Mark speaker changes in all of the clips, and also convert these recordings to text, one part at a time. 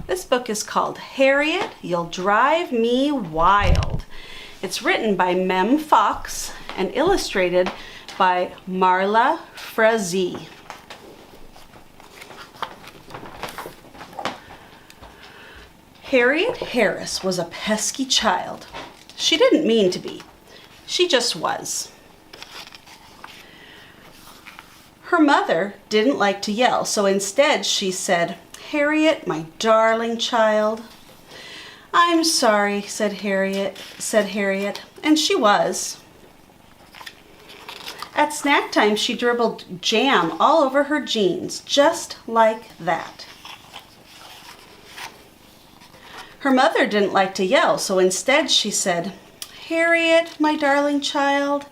Speaker 1: This book is called Harriet, You'll Drive Me Wild. It's written by Mem Fox and illustrated by Marla Frazee. Harriet Harris was a pesky child. She didn't mean to be. She just was. Her mother didn't like to yell, so instead she said, "Harriet, my darling child." "I'm sorry," said Harriet, and she was. At snack time, she dribbled jam all over her jeans, just like that. Her mother didn't like to yell, so instead she said, "Harriet, my darling child,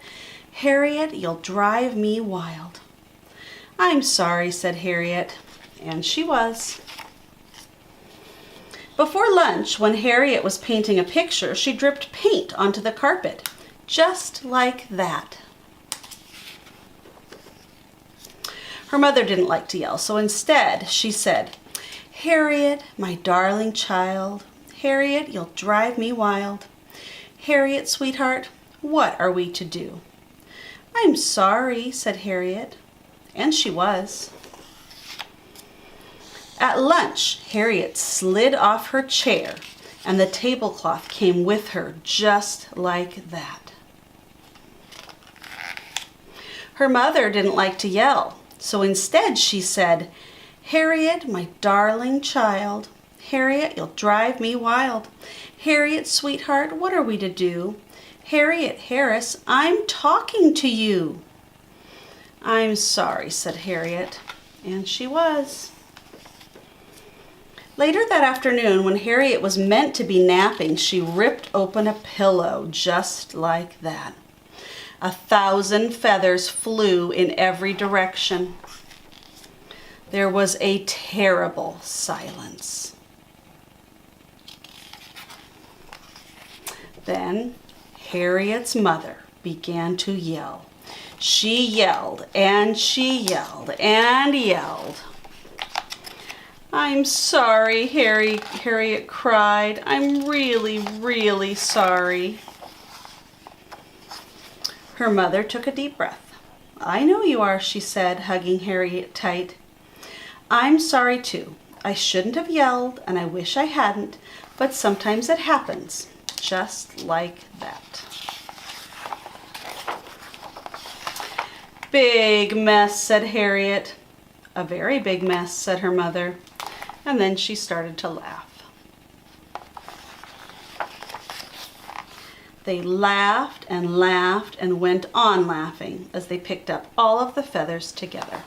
Speaker 1: Harriet, you'll drive me wild." "I'm sorry," said Harriet, and she was. Before lunch, when Harriet was painting a picture, she dripped paint onto the carpet, just like that. Her mother didn't like to yell, so instead she said, "Harriet, my darling child, Harriet, you'll drive me wild. Harriet, sweetheart, what are we to do?" "I'm sorry," said Harriet, and she was. At lunch, Harriet slid off her chair, and the tablecloth came with her just like that. Her mother didn't like to yell, so instead she said, "Harriet, my darling child, Harriet, you'll drive me wild. Harriet, sweetheart, what are we to do? Harriet Harris, I'm talking to you." "I'm sorry," said Harriet, and she was. Later that afternoon, when Harriet was meant to be napping, she ripped open a pillow just like that. 1,000 feathers flew in every direction. There was a terrible silence. Then Harriet's mother began to yell. She yelled and she yelled and yelled. "I'm sorry, Harriet cried. "I'm really, really sorry." Her mother took a deep breath. "I know you are," she said, hugging Harriet tight. "I'm sorry too. I shouldn't have yelled, and I wish I hadn't, but sometimes it happens, just like that." "Big mess," said Harriet. "A very big mess," said her mother. And then she started to laugh. They laughed and laughed and went on laughing as they picked up all of the feathers together.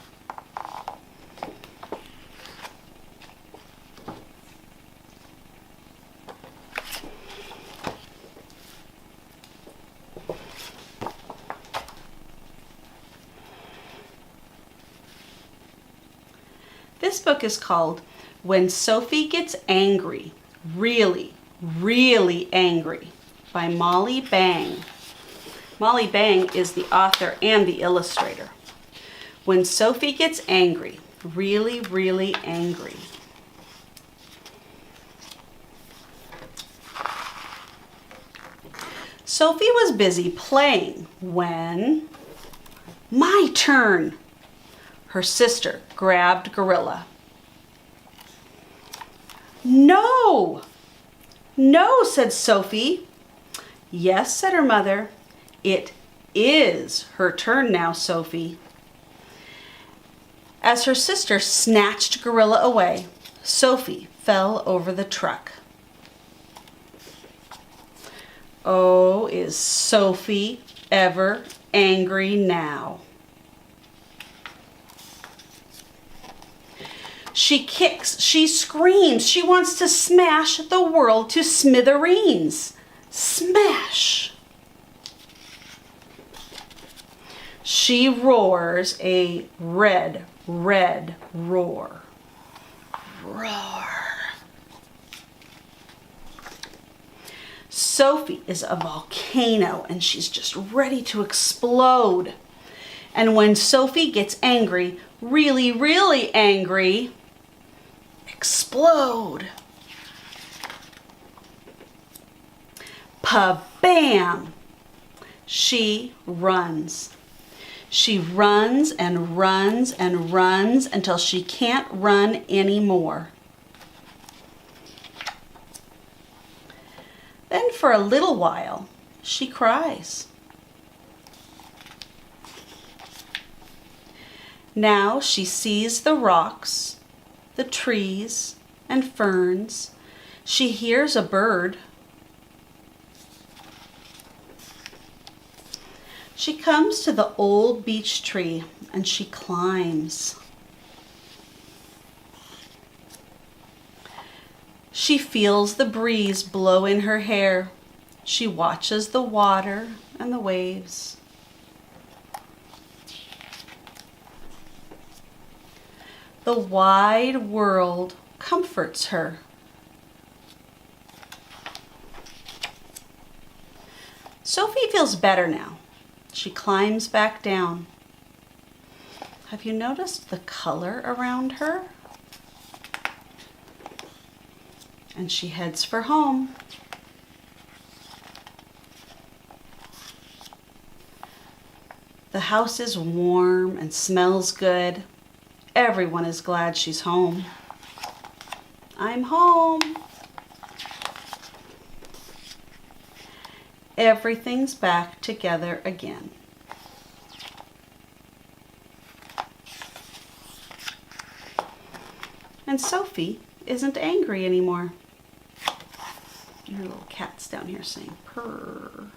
Speaker 1: This book is called When Sophie Gets Angry, Really, Really Angry by Molly Bang. Molly Bang is the author and the illustrator. When Sophie Gets Angry, Really, Really Angry. Sophie was busy playing when... "My turn!" Her sister grabbed Gorilla. "No! No," said Sophie. "Yes," said her mother. "It is her turn now, Sophie." As her sister snatched Gorilla away, Sophie fell over the truck. Oh, is Sophie ever angry now? She kicks, she screams, she wants to smash the world to smithereens. Smash! She roars a red, red roar. Roar. Sophie is a volcano and she's just ready to explode. And when Sophie gets angry, really, really angry, explode. Pa-bam! She runs. She runs and runs and runs until she can't run anymore. Then for a little while, she cries. Now she sees the rocks, the trees and ferns. She hears a bird. She comes to the old beech tree and she climbs. She feels the breeze blow in her hair. She watches the water and the waves. The wide world comforts her. Sophie feels better now. She climbs back down. Have you noticed the color around her? And she heads for home. The house is warm and smells good. Everyone is glad she's home. I'm home. Everything's back together again. And Sophie isn't angry anymore. Your little cat's down here saying purr.